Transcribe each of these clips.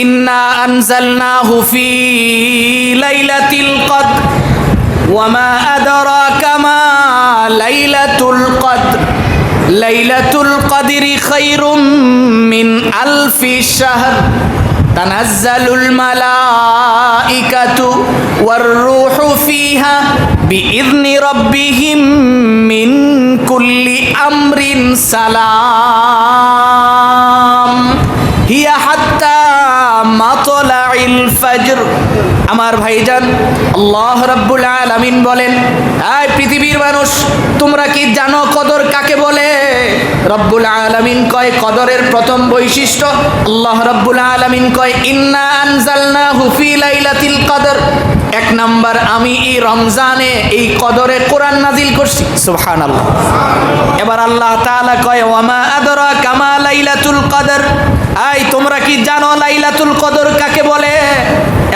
ইন্না আনজালনাহু ফি লাইলাতিল কদর ওয়া মা আদরাকা মা লাইলাতুল কদর লাইলাতুল কদরি খায়রুম মিন আলফি শাহর তানাজ্জালুল মালাইকাতু ওয়ার রূহু ফিহা বিইذনি রাব্বিহিম মিন কুল্লি আমরিন সালাম হিয়া হাত্তা মাতলাইল ফজর। আমার ভাইজান, আল্লাহ রাব্বুল আলামিন বলেন, এই পৃথিবীর মানুষ, তোমরা কি জানো কদর কাকে বলে? রব্বুল আলামিন কয়, কদরের প্রথম বৈশিষ্ট্য, আল্লাহ রাব্বুল আলামিন কয় ইন্না আনজালনাহু ফি লাইলাতিল কদর। এক নাম্বার, আমি এই রমজানে এই কদরে কোরআন নাজিল করছি। সুবহানাল্লাহ। এবার আল্লাহ তাআলা কয় ওয়া মা আদরাকা মা লাইলাতুল কদর, এই তোমরা কি জানো লাইলাতুল কদর কাকে বলে?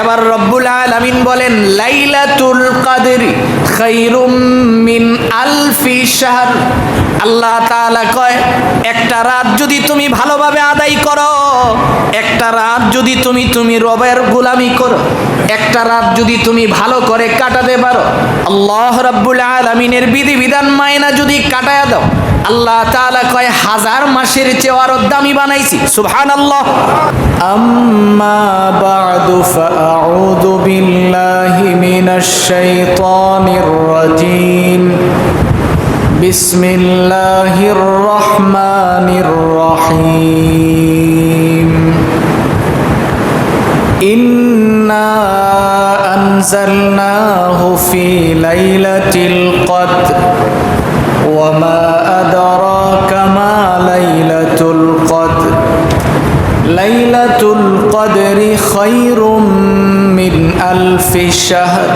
এবার রব্বুল আলামিন বলেন লাইলাতুল কদরি খায়রুম মিন আলফি শাহর। আল্লাহ তাআলা কয়, একটা রাত যদি তুমি ভালোভাবে আদায় করো, একটা রাত যদি তুমি রবের গোলামি করো, একটা রাত যদি তুমি ভালো করে কাটাতে পারো, আল্লাহ রাব্বুল আলামিনের বিধিবিধান মায়না যদি কাটায়া দাও, আল্লাহ তাআলা কয় হাজার মাসের চেয়ে আরো দামি বানাইছি। সুবহানাল্লাহ। আম্মা বা'দু ফাআউযু বিল্লাহি মিনাশ শাইতানির রাজীম। বিসমিল্লাহির রহমানির রহিম। ইন্না আনজালনাহু ফি লাইলাতিল কদর ওয়া মা আদরাকা মা লাইলাতুল কদর লাইলাতুল কদরি খায়রুম মিন আলফি শাহর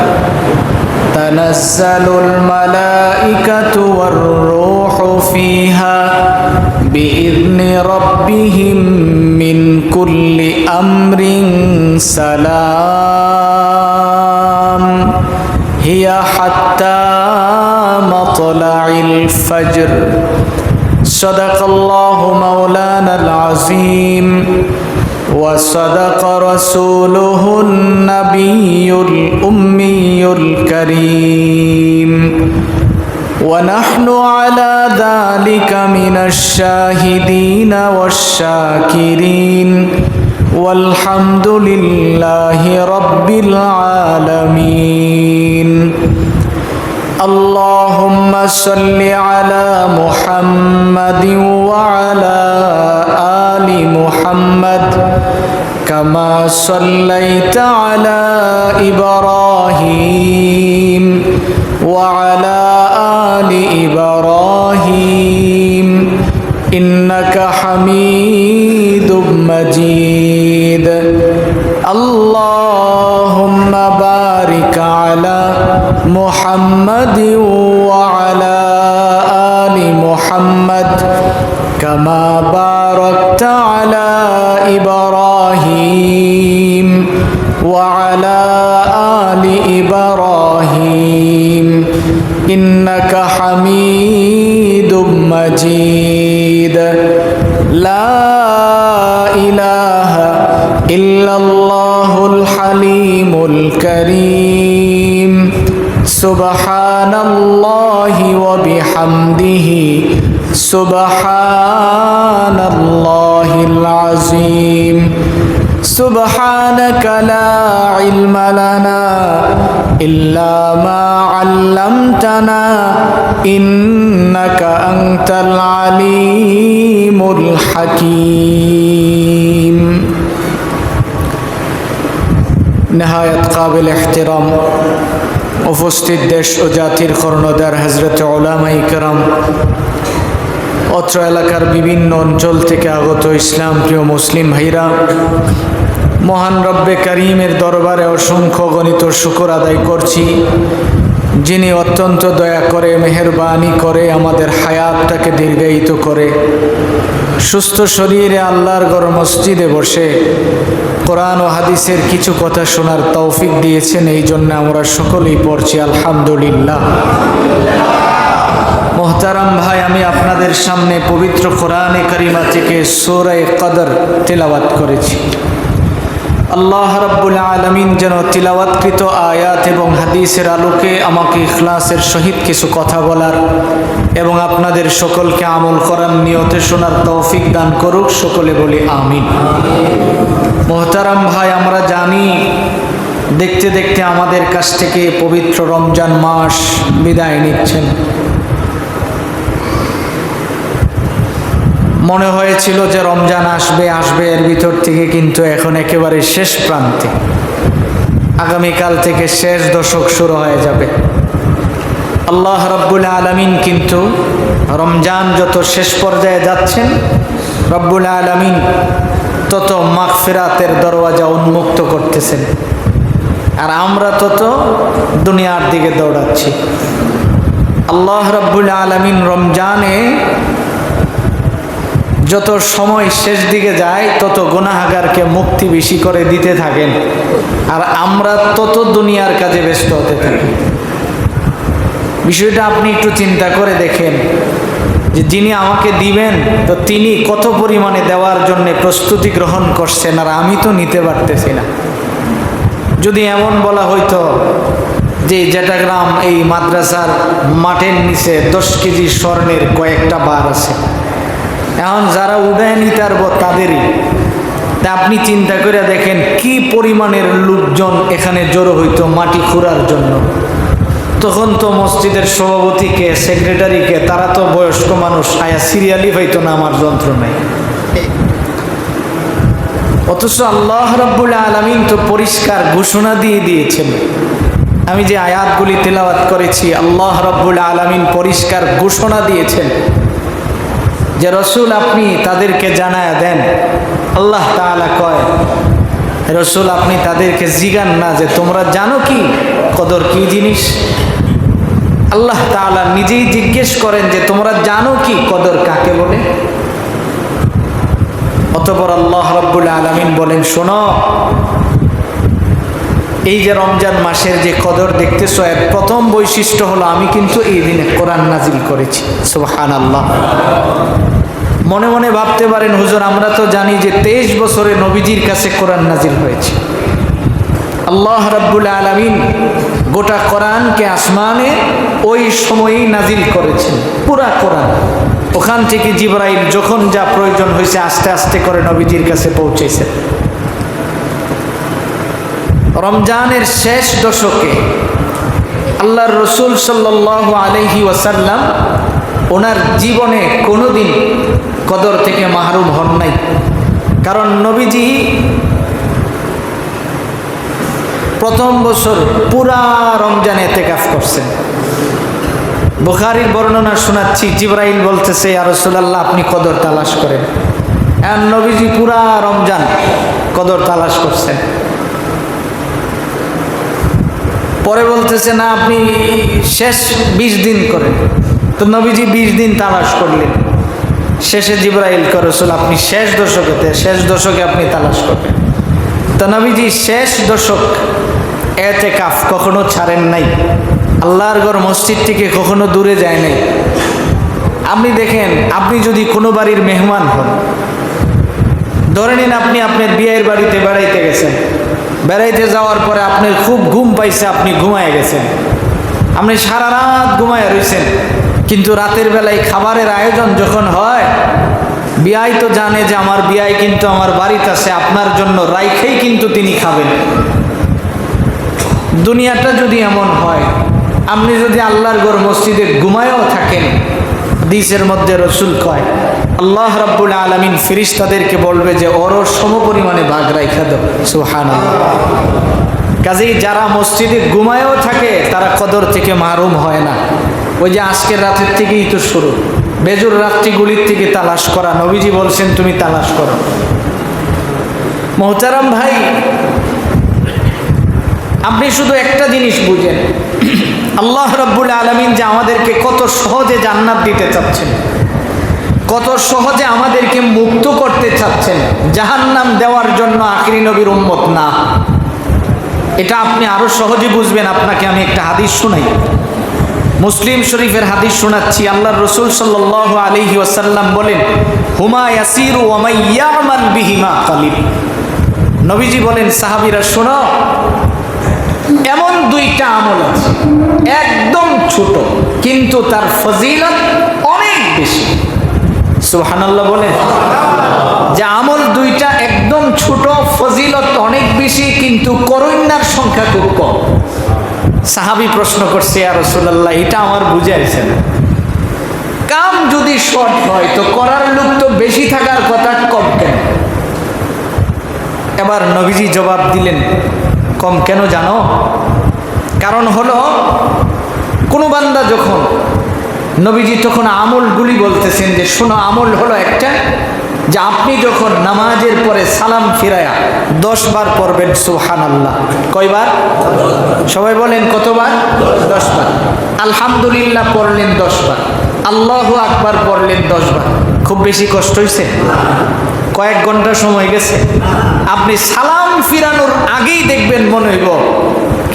তানাজ্জালুল মালাইকাতু ওয়ার রূহু ফিহা বিইذনি রাব্বিহিম মিন কুল্লি আমরিন সালাম হিয়া হাত্তা মাতলাইল ফজর। সাদাকাল্লাহু মাওলানাল আযীম ওয়া সাদাকা রাসূলুহুন নাবিয়্যুল উম্মিয়্যুল কারীম ওয়া নাহনু আলা যালিকা মিনাশ শাহিদিন ওয়াশ শাকিরিন ওয়ালহামদুলিল্লাহি রাব্বিল আলামিন। আল্লাহুম্মা সাল্লি আলা মুহাম্মাদিন ওয়া আলা আলি মুহাম্মাদ কামা সাল্লাইতা আলা ইব্রাহিম ওয়া আলা আলি ইব্রাহিম ইন্নাকা হামিদুম মাজিদ। আল্লাহুম্মা বারিক আলা মুহাম্মাদিন ওয়া আলা আলি মুহাম্মাদ কামা বারাকতা আলা ইব্রাহিম ওয়া আলা আলি ইব্রাহিম ইন্নাকা হামিদুম মাজিদ। লা ইলাহা ইল্লাল্লাহুল হালিমুল কারীম সুবহানাল্লাহি ওয়া বিহামদিহি সুবহানাল্লাহিল আযীম। সুবহানাকা লা ইলমা লানা ইল্লা মা আল্লামতানা ইন্নাকা আনতাল আলিমুল হাকীম। নেহায়েত কাবিল ইহতিরাম উপস্থিত দেশ ও জাতির কর্ণধার হযরত উলামায়ে কেরাম, অত্র এলাকার বিভিন্ন অঞ্চল থেকে আগত ইসলাম প্রিয় মুসলিম ভাইরা, মহান রব্বে কারীমের দরবারে অসংখ্য গণিত শুকর আদায় করছি, যিনি অত্যন্ত দয়া করে মেহেরবানি করে আমাদের হায়াতটাকে দীর্ঘায়িত করে সুস্থ শরীরে আল্লাহর ঘর মসজিদে বসে কোরআন ও হাদিসের কিছু কথা শোনার তৌফিক দিয়েছেন। এই জন্য আমরা সকলেই পড়ছি আলহামদুলিল্লাহ। মোহতারাম ভাই, আমি আপনাদের সামনে পবিত্র কোরআনে কারিমা থেকে সূরা কদর তেলাওয়াত করেছি। আল্লাহ রাব্বুল আলামিন যেন তিলাওয়াতকৃত আয়াত এবং হাদিসের আলোকে আমাকে ইখলাসের সহিত কিছু কথা বলার এবং আপনাদের সকলকে আমল করার নিয়তে শোনার তৌফিক দান করুক। সকলে বলি আমিন। মোহতারাম ভাই, আমরা জানি দেখতে দেখতে আমাদের কাছ থেকে পবিত্র রমজান মাস বিদায় নিচ্ছেন। মনে হয়েছিল যে রমজান আসবে আসবে এর ভিতর থেকে, কিন্তু এখন একেবারে শেষ প্রান্তে। আগামীকাল থেকে শেষ দশক শুরু হয়ে যাবে। আল্লাহ রাব্বুল আলামিন কিন্তু রমজান যত শেষ পর্যায়ে যাচ্ছেন, রব্বুল আলামিন তত মাগফিরাতের দরওয়াজা উন্মুক্ত করতেছেন, আর আমরা তত দুনিয়ার দিকে দৌড়াচ্ছি। আল্লাহ রাব্বুল আলামিন রমজানে যত সময় শেষ দিকে যায় তত গুনাহগারকে মুক্তি বেশি করে দিতে থাকেন, আর আমরা তত দুনিয়ার কাজে ব্যস্ত হতে থাকি। বিষয়টা আপনি একটু চিন্তা করে দেখেন যে যিনি আমাকে দিবেন তো তিনি কত পরিমাণে দেওয়ার জন্য প্রস্তুতি গ্রহণ করছেন, আর আমি তো নিতে পারতেছি না। যদি এমন বলা হইতো যে জেটাগ্রাম এই মাদ্রাসার মাঠের নিচে 10 কেজি স্বর্ণের কয়েকটা বার আছে, এখন যারা উড়ায় নিতে পারবো তাদেরই। তা আপনি চিন্তা করে দেখেন কি পরিমাণের লোকজন এখানে জড়ো হইতো মাটি খুঁড়ার জন্য। তখন তো মসজিদের সভাপতিকে, সেক্রেটারিকে, তারা তো বয়স্ক মানুষ, আয়া সিরিয়ালি পাইতো না আমার যন্ত্রণায়। অথচ আল্লাহ রাব্বুল আলামিন তো পরিষ্কার ঘোষণা দিয়ে দিয়েছেন। আমি যে আয়াতগুলি তেলাওয়াত করেছি, আল্লাহ রাব্বুল আলামিন পরিষ্কার ঘোষণা দিয়েছেন যে রসুল আপনি তাদেরকে জানায়া দেন। আল্লাহ তাআলা কয়, রসুল আপনি তাদেরকে জিগান না যে তোমরা জানো কি কদর কি জিনিস। আল্লাহ তাআলা নিজেই জিজ্ঞেস করেন যে তোমরা জানো কি কদর কাকে বলে। অতঃপর আল্লাহ রাব্বুল আলামিন বলেন, শোনো, এই যে রমজান মাসের যে কদর দেখতেছো, এর প্রথম বৈশিষ্ট্য হলো আমি কিন্তু এই দিনে কোরআন নাজিল করেছি। সুবহানাল্লাহ। মনে মনে ভাবতে পারেন, হুজুর আমরা তো জানি যে 23 বছরে নবীজির কাছে কোরআন নাজিল হয়েছে। আল্লাহ রাব্বুল আলামিন গোটা কোরআনকে আসমানে ওই সময়ই নাজিল করেছেন, পুরা কোরআন। ওখান থেকে জিবরাইল যখন যা প্রয়োজন হয়েছে আস্তে আস্তে করে নবীজির কাছে পৌঁছেছে। রমজানের শেষ দশকে আল্লাহর রসুল সাল্লাল্লাহু আলাইহি ওয়াসাল্লাম ওনার জীবনে কোনোদিন কদর থেকে মাহরুম হন নাই। কারণ নবীজি প্রথম বছর পুরা রমজানে ইতিকাফ করছেন। বুখারীর বর্ণনা শোনাচ্ছি, জিবরাইল বলতেছে, ইয়া রাসূলুল্লাহ আপনি কদর তালাশ করেন। আর নবীজি পুরা রমজান কদর তালাশ করছেন। পরে বলতেছে না, আপনি শেষ 20 দিন করেন। তো নবীজি 20 দিন তালাশ করলেন। শেষে জিবরাইল কয়, রাসূল আপনি শেষ দশকে আপনি তালাশ করবেন। তো নবীজি শেষ দশক ইতিকাফ কখনো ছাড়েন নাই। আল্লাহর ঘর মসজিদ থেকে কখনো দূরে যায় নাই। আপনি দেখেন, আপনি যদি কোনো বাড়ির মেহমান হন, ধরে নিন আপনি আপনার বিয়ের বাড়িতে বেড়াইতে গেছেন। বেড়াইতে যাওয়ার পরে আপনার খুব ঘুম পাইছে, আপনি ঘুমায় গেছেন। আপনি সারা রাত ঘুমায় রয়েছেন, কিন্তু রাতের বেলায় খাবারের আয়োজন যখন হয়, বিয়াই তো জানে যে আমার বিয়াই কিন্তু আমার বাড়িতে আছে, আপনার জন্য রাইখেই কিন্তু তিনি খাবেন। দুনিয়াটা যদি এমন হয়, আপনি যদি আল্লাহর ঘর মসজিদে ঘুমায়ও থাকেন, হাদিসের মধ্যে রসুল কয় আল্লাহ রাব্বুল আলামিন ফেরেশতাদেরকে বলবে যে ওর সমপরিমাণে ভাগ রাইখা দাও। সুবহানাল্লাহ। কাজেই যারা মসজিদে ঘুমায়ও থাকে তারা কদর থেকে মাহরুম হয় না। ওই যে আজকের রাতের থেকেই তো শুরু, বেজুর রাত্রিগুলির থেকে তালাশ করা। নবীজি বলছেন তুমি তালাশ করো। মোহতারাম ভাই, আপনি শুধু একটা জিনিস বুঝেন, আল্লাহ রাব্বুল আলামিন যে আমাদেরকে কত সহজে জান্নাত দিতে চাচ্ছেন, কত সহজে আমাদেরকে মুক্ত করতে চাচ্ছেন, জাহান্নাম দেওয়ার জন্য আখিরি নবীর উম্মত না। এটা আপনি আরো সহজে বুঝবেন। আপনাকে আমি একটা হাদিস শোনাই, মুসলিম শরীফের হাদিস শোনাচ্ছি। আল্লাহর রাসূল সাল্লাল্লাহু আলাইহি ওয়াসাল্লাম বলেন, হুমা ইয়াসিরু ওয়া মান ইয়ামাল বিহিমা কালিল। নবীজি বলেন, সাহাবীরা শোনো, এমন দুইটা আমল আছে একদম ছোট কিন্তু তার ফজিলত অনেক বেশি। সুবহানাল্লাহ বলেন। যে আমল দুইটা একদম ছোট, ফজিলত অনেক বেশি, কিন্তু করুণার সংখ্যা খুব কম। সাহাবী প্রশ্ন করছে, ইয়া রাসূলুল্লাহ, এটা আমার বুঝে আসছে না। কাম যদি শর্ট হয় তো করার লোক তো বেশি থাকার কথা, কম কেন? এবার নবীজি জবাব দিলেন, কম কেন জানো? কারণ হলো, কোনো বান্দা যখন, নবীজি তখন আমলগুলি বলতেছেন যে শোনো, আমল হলো একটা, যে আপনি যখন নামাজের পরে সালাম ফিরায়া 10 বার পড়বেন সুবহানাল্লাহ। কয়বার? সবাই বলেন কতবার? 10 বার। আলহামদুলিল্লাহ পড়লেন 10 বার, আল্লাহু আকবার পড়লেন 10 বার। খুব বেশি কষ্ট হয়েছে? কয়েক ঘন্টা সময় গেছে। আপনি সালাম ফিরানোর আগেই দেখবেন মনে হইব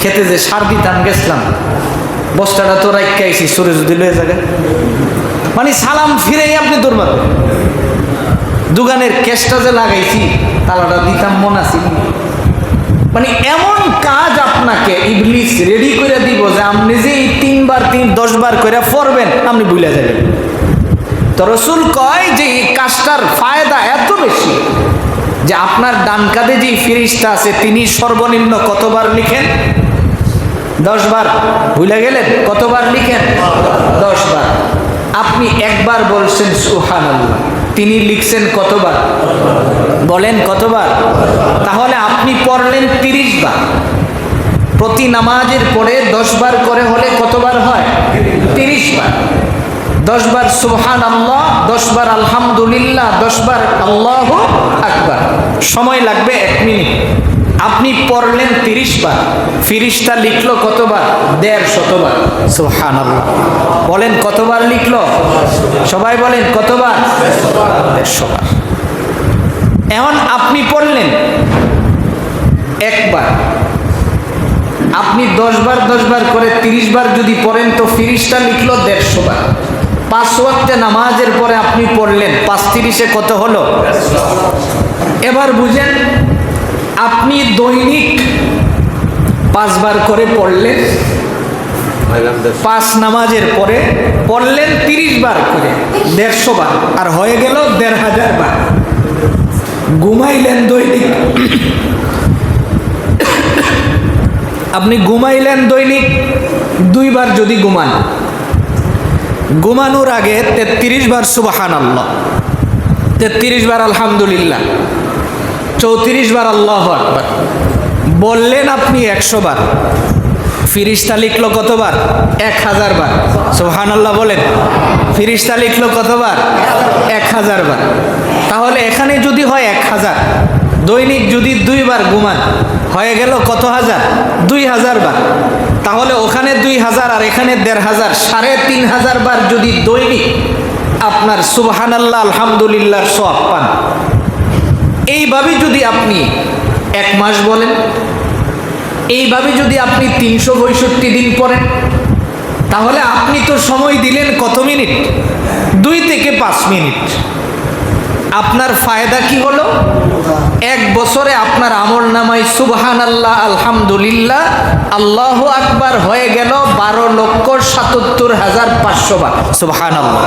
খেতে যে সার দিতাম গেছিলাম, বস্তাটা তো রাইখাইছি, সরে যদি লয়ে যাবে। মানে সালাম ফিরেই আপনি দৌড়, দোকানের ক্যাশটা যে লাগাইছি তালাটা দিতাম মনে আছে। মানে এমন কাজ আপনাকে ইবলিস রেডি করে দিব যে আপনি যে 3 বার 10 বার করে পড়বেন আপনি ভুলে যাবেন। তো রাসূল কয় যে এই কাজটার ফায়দা এত বেশি যে আপনার ডান কাঁধে যে ফেরেশতা আছে তিনি সর্বনিম্ন কতবার লিখেন? 10 বার। ভুলে গেলেন? কতবার লিখেন? 10 বার। আপনি একবার বলছেন সুবহানাল্লাহ, তিনি লিখছেন কতবার? বলেন কতবার? তাহলে আপনি পড়লেন 30 বার। প্রতি নামাজের পরে 10 বার করে হলে কতবার হয়? 30 বার। 10 বার সুবহানাল্লাহ, 10 বার আলহামদুলিল্লাহ, 10 বার আল্লাহু আকবার। সময় লাগবে 1 মিনিট। আপনি পড়লেন 30 বার, ফেরেশতা লিখলো কতবার? 150 বার। সুবহানাল্লাহ। বলেন কতবার লিখলো? সবাই বলেন কতবার? 150 বার। এখন আপনি পড়লেন একবার, আপনি 10 বার 10 বার করে 30 বার যদি পড়েন তো ফেরেশতা লিখলো 150 বার। 5 ওয়াক্তে নামাজের পরে আপনি পড়লেন, 5 30 কত হলো? এবার বুঝেন, আপনি দৈনিক 5 বার করে পড়লেন, 5 নামাজের পরে পড়লেন 30 বার করে, 150 বার, আর হয়ে গেল 1500 বার। ঘুমাইলেন দৈনিক, আপনি ঘুমাইলেন দৈনিক 2 বার যদি ঘুমান, ঘুমানোর আগে 33 বার সুবহানাল্লাহ, 33 বার আলহামদুলিল্লাহ, 34 বার আল্লাহু আকবার বললেন আপনি 100 বার। ফেরেশতা লিখলো কতবার? 1000 বার। সুবহানাল্লাহ বলেন। ফেরেশতা লিখলো কতবার? 1000 বার। তাহলে এখানে যদি হয় 1000, দৈনিক যদি 2 বার ঘুমান হয়ে গেল কত হাজার? 2000 বার। তাহলে ওখানে 2000 আর এখানে 1500, 3500 বার যদি দৈনিক আপনার সুবহানাল্লাহ আলহামদুলিল্লাহ সওয়াব পান, এইভাবে যদি আপনি 1 মাস বলেন, এইভাবে যদি আপনি 365 দিন পড়েন, তাহলে আপনি তো সময় দিলেন কত মিনিট? 2 থেকে 5 মিনিট। আপনার ফায়দা কি হলো? 1 বছরে আপনার আমল নামায় সুবহানাল্লাহ আলহামদুলিল্লাহ আল্লাহু আকবার হয়ে গেল 12,77,500 বার। সুবহানাল্লাহ।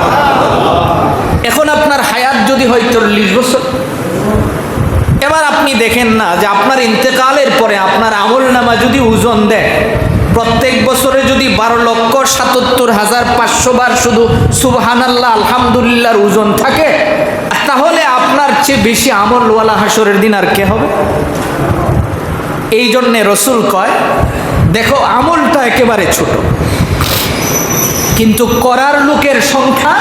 এখন আপনার হায়াত যদি হয় 40 বছর, এবার আপনি দেখেন না যে আপনার ইন্তেকালের পরে আপনার আমল নামা যদি ওজন দেয়, প্রত্যেক বছরে যদি 12,77,500 বার শুধু সুবহানাল্লাহ আলহামদুলিল্লাহর ওজন থাকে, তাহলে আপনার চেয়ে বেশি আমলওয়ালা হাসরের দিন আর কে হবে? এই জন্যে রসুল কয়, দেখো আমলটা একেবারে ছোট, কিন্তু করার লোকের সংখ্যা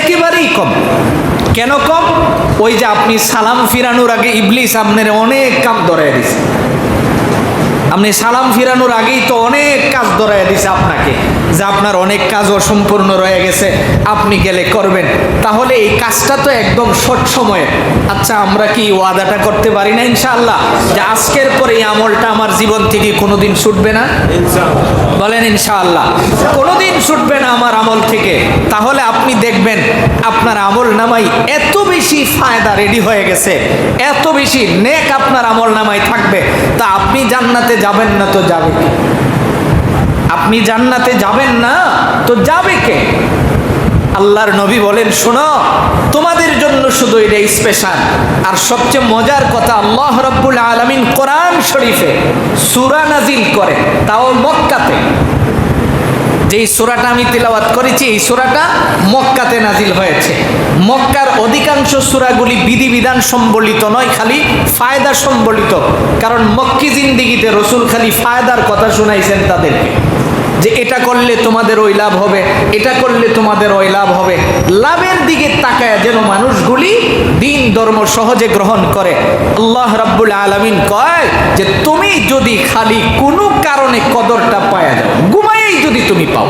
একেবারেই কম। কেন কম? ওই যে আপনি সালাম ফিরানোর আগে ইবলিস আপনার অনেক কাম ধরাই দিছে। আপনি সালাম ফিরানোর আগেই তো অনেক কাজ ধরাইয়া দিছে আপনাকে, যে আপনার অনেক কাজ অসম্পূর্ণ রয়ে গেছে, আপনি গেলে করবেন। তাহলে এই কাজটা তো একদম শর্ট সময়ে। আচ্ছা, আমরা কি ওয়াদাটা করতে পারি না ইনশাআল্লাহ যে আজকের পরে এই আমলটা আমার জীবন থেকে কোনোদিন ছুটবে না? বলেন ইনশাআল্লাহ। কোনোদিন ছুটবে না আমার আমল থেকে। তাহলে আপনি দেখবেন আপনার আমল নামাই এত বেশি ফায়দা রেডি হয়ে গেছে, এত বেশি নেক আপনার আমল নামায় থাকবে। তা আপনি জান্নাতে যাবেন না তো যাবে কে? আপনি জান্নাতে যাবেন না তো যাবে কে? আল্লাহর নবী বলেন, শোনো, তোমাদের জন্য শুধু এটা স্পেশাল। আর সবচেয়ে মজার কথা, আল্লাহ রাব্বুল আলামিন কোরআন শরীফে সূরা নাজিল করে, তাও মক্কাতে। যেই সূরাটা আমি তিলাওয়াত করেছি, এই সূরাটা মক্কাতে নাজিল হয়েছে। মক্কার অধিকাংশ সূরাগুলি বিধিবিধান সম্বলিত নয়, খালি ফায়দা সম্বলিত। কারণ মক্কি জিন্দিগিতে রসুল খালি ফায়দার কথা শুনাইছেন তাদেরকে, যে এটা করলে তোমাদের ওই লাভ হবে, এটা করলে তোমাদের ওই লাভ হবে। লাভের দিকে তাকায় যেন মানুষগুলি দিন ধর্ম সহজে গ্রহণ করে। আল্লাহ রাব্বুল আলামিন কয় যে তুমি যদি খালি কোনো কারণে কদরটা পায়া যাও, ঘুমায়েই যদি তুমি পাও,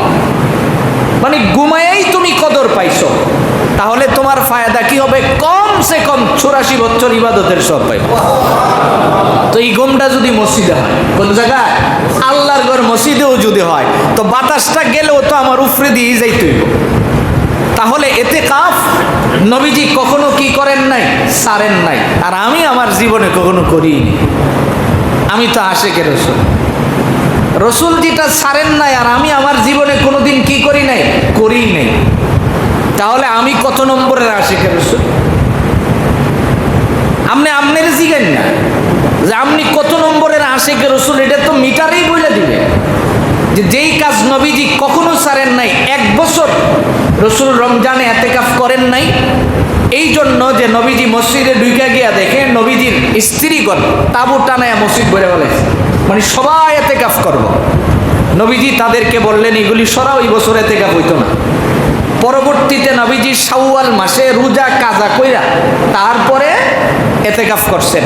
মানে ঘুমায়েই তুমি কদর পাইছো, তাহলে তোমার ফায়দা কি হবে? কমসে কম 84 বছর ইবাদতের সব পাইবে। তো এই ঘুমটা যদি মসজিদে হয়, কোন জায়গায় আল্লাহর ঘর মসজিদেও যদি হয়, তো বাতাসটা গেলেও তো আমার উফরে দিয়ে যাইতে হইব। তাহলে ইতিকাফ নবীজি কখনো কি করেন নাই? সারেন নাই। আর আমি আমার জীবনে কখনো করিনি। আমি তো আশিকের রসুল। রসুল যেটা সারেন নাই আর আমি আমার জীবনে কোনোদিন কি করি নাই? করি নাই। তাহলে আমি কত নম্বরের আশিকের রসুল? আপনি আপনার জিজ্ঞেন না যে আপনি কত নম্বরের আশিকের রসুল, এটা তো মিটারেই বলে দিবে। যে যেই কাজ নবীজি কখনো ছাড়েন নাই, 1 বছর রসুল রমজানে এতেকাফ করেন নাই, এই জন্য যে নবীজি মসজিদে ঢুকে গিয়া দেখে নবীজির স্ত্রীগণ তাবু টানায় মসজিদ ভরে বলেছে, মানে সবাই এতেকাফ করব। নবীজি তাদেরকে বললেন, এগুলি সরাও, এই বছর এতেকাফ হইতো না। পরবর্তীতে নবীজি শাওয়াল মাসে রোজা কাজা কইরা তারপরে এতেকাফ করছেন।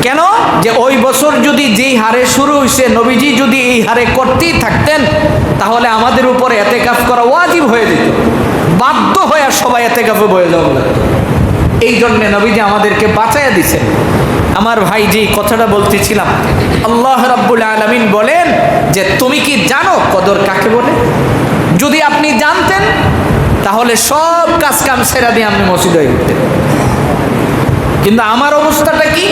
কেন? যে ওই বছর যদি যেই হারে শুরু হয়েছে, নবীজি যদি এই হারে করতেই থাকতেন, তাহলে আমাদের উপরে এতেকাফ করা ওয়াজিব হয়ে যেত, বাধ্য হয়ে সবাই এতেকাফে বয়ে যাওয়া লাগতো। এই জন্য নবীজি আমাদেরকে বাঁচাইয়া দিছেন। আমার ভাই, যেই কথাটা বলতেছিলাম, আল্লাহ রাব্বুল আলামিন বলেন যে তুমি কি জানো কদর কাকে বলে? যদি আপনি জানতেন তাহলে সব কাজ কাম ছেড়ে দিয়ে আপনি মসজিদে উঠতেন। কিন্তু আমার অবস্থাটা কি?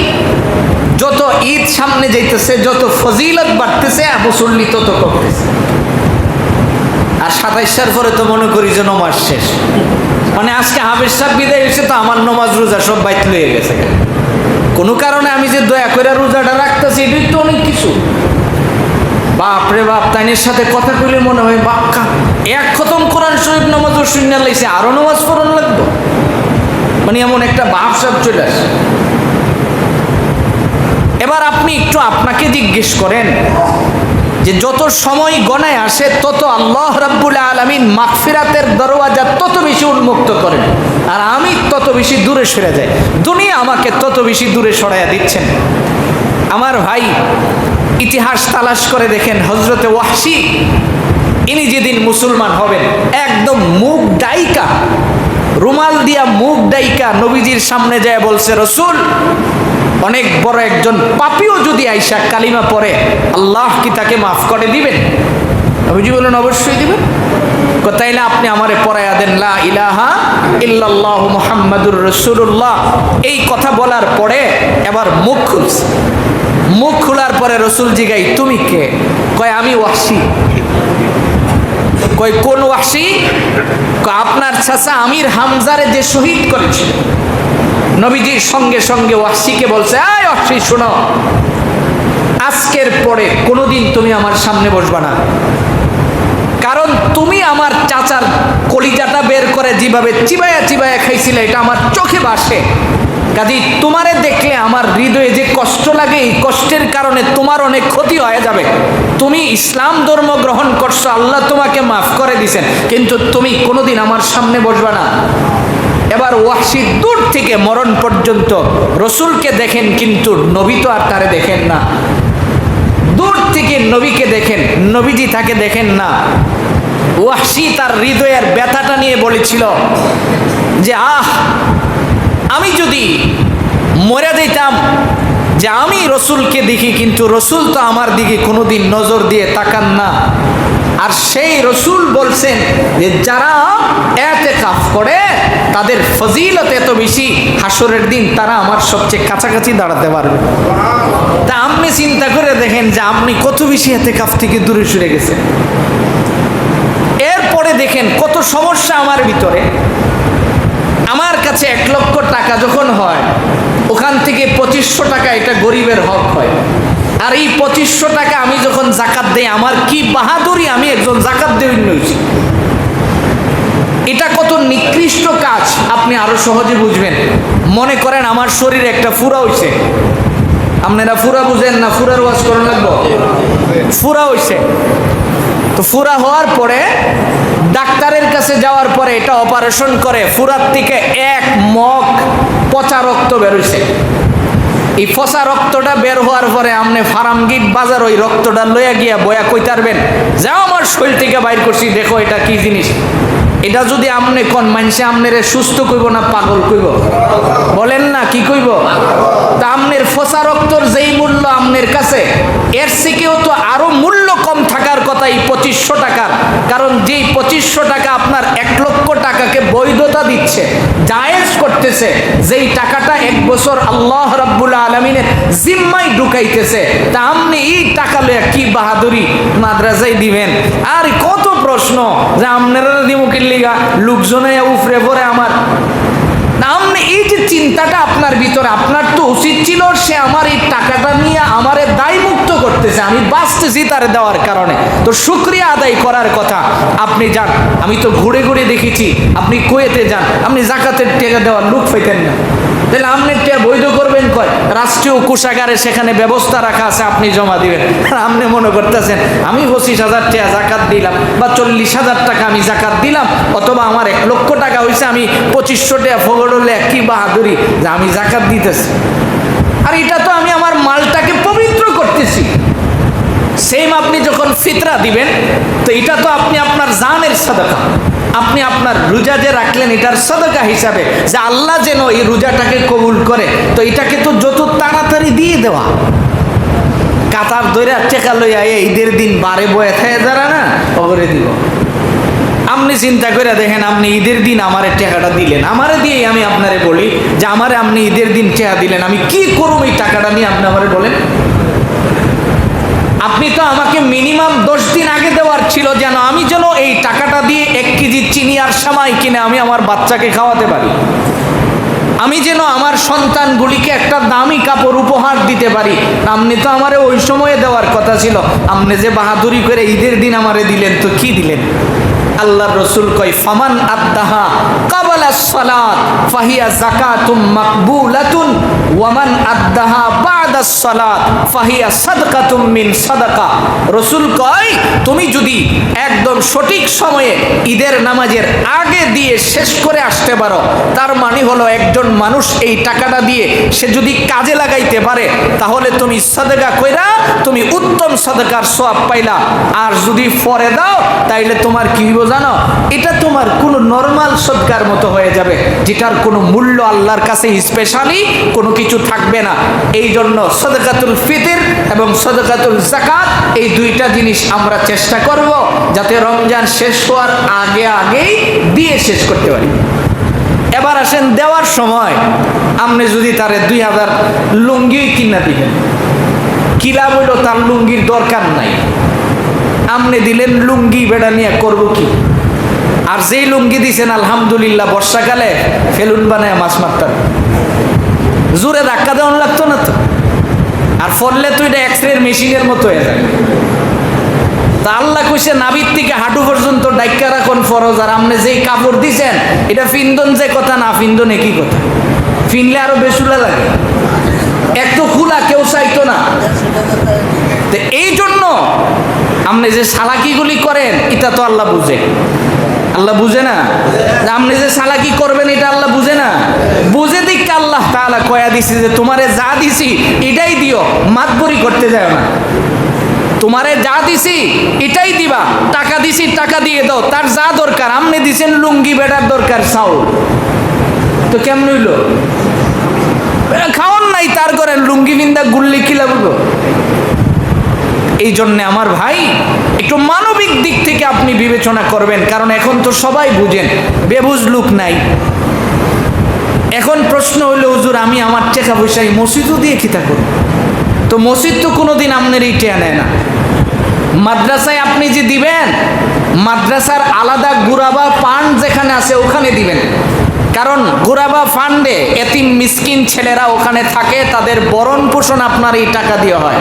যত ঈদ সামনে যাইতেছে, যত ফজিলত বাড়তেছে, মুসল্লি তত করতেছে। আর 27 পরে তো মনে করি যে নমাজ শেষ, মানে আজকে হাফেজ সাহেব বিদায় হয়েছে, তো আমার নমাজ রোজা সব বাইত হয়ে গেছে। কোনো কারণে আমি যে দয়া করে রোজাটা রাখতেছি, এটাই তো অনেক কিছু। বাপরে বাপ, তাইনের সাথে কথা কইলে মনে হয় বাক্কা এক খতম কোরআন শরীফ নামাজও শূন্য লাইছে, আরো নামাজ পড়ানো লাগবে, মানে এমন একটা ভাব সব চলে আসে। এবার আপনি একটু আপনাকে জিজ্ঞেস করেন যে যত সময় গণায় আসে, তত আল্লাহ রাব্বুল আলামিন মাগফিরাতের দরওয়াজা তত বেশি উন্মুক্ত করেন, আর আমি তত বেশি দূরে সরে যাই। দুনিয়া আমাকে তত বেশি দূরে সরাইয়া দিচ্ছেন। আমার ভাই, ইতিহাস তালাশ করে দেখেন, হযরতে ওয়াহশী, ইনি যেদিন মুসলমান হবেন, একদম মুখ ডাইকা, রুমাল দিয়া মুখ ডাইকা নবীজির সামনে যায় বলছে, রসুল, অনেক বড় একজন পাপীও যদি আইসা কালিমা পড়ে, আল্লাহ কি তাকে মাফ করে দিবেন? নবীজি বলেন, অবশ্যই দিবেন। তাইলে আপনি আমারে পড়াইয়া দেন, লা ইলাহা ইল্লাল্লাহু মুহাম্মাদুর রাসূলুল্লাহ। এই কথা বলার পরে এবার মুখ খুলছে। মুখ খোলার পরে রসুল জিগাই, তুমি কে? কয়, আমি ওয়াহশী। কয়, কোন ওয়াহশী? কয়, আপনার চাচা আমির হামজারে যে শহীদ করেছিল। নবীজির সঙ্গে সঙ্গে ওয়াহশীকে বলছে, এই ওয়াহশী, শোনো, আজকের পরে কোনোদিন তুমি আমার সামনে বসবা না, কারণ তুমি আমার চাচার কলিজাটা বের করে যেভাবে চিবায়া চিবায়া খাইছিলে, এটা আমার চোখে ভাসে। কাজেই তোমারে দেখলে আমার হৃদয়ে যে কষ্ট লাগে, এই কষ্টের কারণে তোমার অনেক ক্ষতি হয়ে যাবে। তুমি ইসলাম ধর্ম গ্রহণ করছো, আল্লাহ তোমাকে মাফ করে দিছেন, কিন্তু তুমি কোনোদিন আমার সামনে বসবা না। এবার ওয়াহশী দূর থেকে মরণ পর্যন্ত রসুলকে দেখেন, কিন্তু নবী তো আর তারে দেখেন না। নবীকে দেখেন, নবীজি তাকে দেখেন না। ওয়াহশী তার হৃদয়ের ব্যথাটা নিয়ে বলেছিল যে আমি যদি মরে যেতাম, যে আমি রসুলকে দেখি কিন্তু রসুল তো আমার দিকে কোনোদিন নজর দিয়ে তাকান না। আর সেই রসুল বলছেন যে যারা ইতিকাফ করে তাদের ফজিলত এত বেশি, হাসরের দিন তারা আমার সবচেয়ে কাছাকাছি দাঁড়াতে পারবে। তা আপনি চিন্তা করে দেখেন যে আপনি কত বেশি ইতিকাফ থেকে দূরে সরে গেছেন। এরপরে দেখেন কত সমস্যা আমার ভিতরে। আমার কাছে 1 লক্ষ টাকা যখন হয়, ওখান থেকে 2500 টাকা এটা গরিবের হক হয়। আর এই 2500 টাকা আমি যখন জাকাত দেই, আমার কি বাহাদুরি, আমি একজন জাকাত দেওয়ার হয়েছি। এটা কত নিকৃষ্ট কাজ আপনি আরো সহজে বুঝবেন। মনে করেন আমার শরীরে একটা ফুরা হইছে, আপনারা ফুরা বুঝেন না? ফুরার ওয়াজ করার লাগবো। ফুরা হইছে, তো ফুরা হওয়ার পরে ডাক্তারের কাছে যাওয়ার পরে এটা অপারেশন করে, ফুরার থেকে 1 মগ পচা রক্ত বেরোইছে। এই পচা রক্তটা বের হওয়ার পরে আপনি ফার্মগেট বাজার ওই রক্তটা লইয়া গিয়া বয়া কই তারবেন, যাও আমার শরীর থেকে বাইর করছি, দেখো এটা কি জিনিস। এটা যদি আপনি কোন মানুষে আপনারে সুস্থ কইব না পাগল কইব? বলেন না, কি কইব? তা আপনার পচা রক্তর যেই মূল্য আপনার কাছে, এর থেকেও তো আরো মূল্য কম থাকার কথা এই 2500 টাকার। কারণ যেই 2500 টাকা আপনার 1 লক্ষ টাকাকে বৈধতা দিচ্ছে, জায়েজ করতেছে, যেই টাকাটা 1 বছর আল্লাহ রাব্বুল আলামিনের জিম্মায় ঢুকাইতেছে, তা আপনি এই টাকা লইয়া কি বাহাদুরি মাদ্রাসায় দিবেন? আর কত প্রশ্ন যে আপনারা দিমুকির লিগা লোকজনে উফরে পড়ে আমার। আপনি এই যে চিন্তাটা আপনার ভিতরে, আপনার তো উচিত ছিল সে আমার এই টাকাটা নিয়ে আমারে দায় মুক্ত করতেছে, আমি বাঁচতেছি তার দেওয়ার কারণে, তো শুকরিয়া আদায় করার কথা। আপনি যান, আমি তো ঘুরে ঘুরে দেখেছি, আপনি কুয়েতে যান, আপনি জাকাতের টাকা দেওয়ার লোক পাইতেন না। তাহলে আপনি টাকা বৈধ করবেন কয়? রাষ্ট্রীয় কোষাগারে সেখানে ব্যবস্থা রাখা আছে, আপনি জমা দিবেন। আর আপনি মনে করতেছেন আমি 25,000 টাকা জাকাত দিলাম বা 40,000 টাকা আমি জাকাত দিলাম, অথবা আমার 1 লক্ষ টাকা হয়েছে, আমি 2500 টাকা ফগড়লে কি বাহাদুরি যে আমি জাকাত দিতেছি। আর এটা তো আমি আমার মালটাকে পবিত্র করতেছি। সেম আপনি যখন ফিতরা দিবেন, তো এটা তো আপনি আপনার জানের সাদাকা, আপনি আপনার রোজা যে রাখলেন এটার সাদাকা হিসাবে, যে আল্লাহ যেন এই রোজাটাকে কবুল করে, তো এটাকে তো যত তাড়াতাড়ি দিয়ে দেওয়া। কাতার দইরা টেকা লইয়া ঈদের দিন বারে বয়ে থাকে যারা না, অগরে দিব। আপনি চিন্তা করে দেখেন, আপনি ঈদের দিন আমারে টাকাটা দিলেন, আমারে দিয়ে আমি আপনারে বলি যে আমারে আপনি ঈদের দিন টাকা দিলেন, আমি কি করব এই টাকাটা নিয়ে? আপনি আমারে বলেন। আপনি তো আমাকে মিনিমাম 10 দিন আগে দেওয়ার ছিল, যেন আমি যেন এই টাকাটা দিয়ে 1 কেজি চিনি আর সামাই কিনে আমি আমার বাচ্চাকে খাওয়াতে পারি, আমি যেন আমার সন্তানগুলিকে একটা দামি কাপড় উপহার দিতে পারি। আপনি তো আমারে ওই সময়ে দেওয়ার কথা ছিল। আপনি যে বাহাদুরি করে ঈদের দিন আমারে দিলেন, তো কি দিলেন? আল্লাহর রাসূল কয় ফামান আদ্দাহা ক্বাবলা সালাত ফাহিয়া যাকাতুম মাকবুলাতুন ওয়া মান আদ্দাহা বা'দা সালাত ফাহিয়া সাদকাতুম মিন সাদাকা। রাসূল কয় তুমি যদি একদম সঠিক সময়ে ঈদের নামাজের আগে দিয়ে শেষ করে আসতে পারো, তার মানে হলো একজন মানুষ এই টাকাটা দিয়ে সে যদি কাজে লাগাইতে পারে, তাহলে তুমি সাদকা কইরা তুমি উত্তম সাদকার সওয়াব পাইলা। আর যদি পরে দাও তাইলে তোমার কি হইব জানো? এটা তোমার কোনো নরমাল সদকার মতো হয়ে যাবে, যেটার কোনো মূল্য আল্লাহর কাছে স্পেশালি কোনো কিছু থাকবে না। এই জন্য সাদকাতুল ফিতর এবং সাদকাতুল যাকাত, এই 2টা জিনিস আমরা চেষ্টা করব যাতে রমজান শেষ হওয়ার আগেই দিয়ে শেষ করতে পারি। এবার আসেন, দেওয়ার সময় আপনি যদি তারে 2000 লুঙ্গি কিনা দিবেন, কি লাভ হইল? তার লুঙ্গির দরকার নাই, আপনি দিলেন লুঙ্গি, বেড়া নিয়ে করবো কি? আর যেই লুঙ্গি দিছেন আলহামদুলিল্লাহ বর্ষাকালে ফেলুন বানায় মাছ মারতাম, জোরে ধাক্কা দেওয়ান লাগতো না তো। আর ফললে তো এটা এক্সরের মেশিনের মতো হয়ে যায়। তা আল্লাহ কইছে নাভির থেকে হাঁটু পর্যন্ত ডাইক্কা রাখুন ফরজ। আর আপনি যেই কাপড় দিছেন এটা ফিন্দন, যে কথা না ফিন্দন একই কথা, ফিনলে আরো বেসুলা লাগে। এত খোলা কেউ চাইতো না। তো এই জন্য আপনি যে সালাকিগুলি করেন এটা তো আল্লাহ বুঝে। আল্লাহ বুঝে না? আপনি যে সালাকি করবেন এটা আল্লাহ বুঝে না? বুঝে দিক আল্লাহ তাআলা কয়া দিছে যে তোমারে যা দিছি এটাই দিও, মাতবরি করতে যায় না। তোমারে যা দিছি এটাই দিবা, টাকা দিছি টাকা দিয়ে দাও, তার যা দরকার। আমনে দিছেন লুঙ্গি, বেটার দরকার চাউল, তো কেমন হইল? খাওয়ান নাই তার করেন লুঙ্গি বিন্দা গুল্লি কিলা বলবো। এই জন্যে আমার ভাই একটু মানবিক দিক থেকে আপনি বিবেচনা করবেন, কারণ এখন তো সবাই বুঝেন, বেবুঝ লোক নাই। এখন প্রশ্ন হইল, হুজুর আমি আমার টাকা পয়সা মসজিদও দিয়ে খিতা করব, তো মসজিদ তো কোনোদিন আপনার এই টেয়া নেয় না। মাদ্রাসায় আপনি যে দিবেন, মাদ্রাসার আলাদা গুরাবা ফান্ড যেখানে আছে ওখানে দিবেন, কারণ গুরাবা ফান্ডে এতিম মিসকিন ছেলেরা ওখানে থাকে, তাদের ভরণ পোষণ আপনার এই টাকা দিয়ে হয়।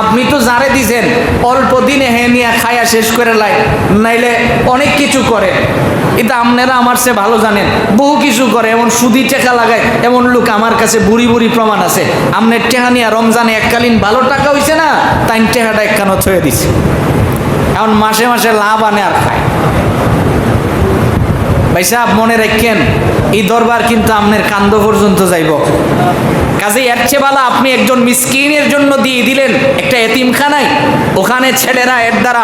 আপনি তো যারে দিছেন অল্প দিনে নিয়ে খায়া শেষ করে লাই, নাইলে অনেক কিছু করে। এটা আপনারা আমার চেয়ে ভালো জানেন, বহু কিছু করে, এমন সুদি টাকা লাগায়, এমন লোক আমার কাছে বুড়ি বুড়ি প্রমাণ আছে। আপনার টেহা নিয়ে রমজানে এককালীন ভালো টাকা হইছে না, তাই টেহাটা একখানো থয়ে দিছে, এখন মাসে মাসে লাভ আনে আর খায়। ভাই সাহেব মনে রাখেন, এই দরবার কিন্তু আপনার কান্দ পর্যন্ত যাইব। কাজে এর চেয়ে ভালো আপনি একজন মিসকিনের জন্য দিয়ে দিলেন একটা এতিমখানায়, ওখানে ছেলেরা এর দ্বারা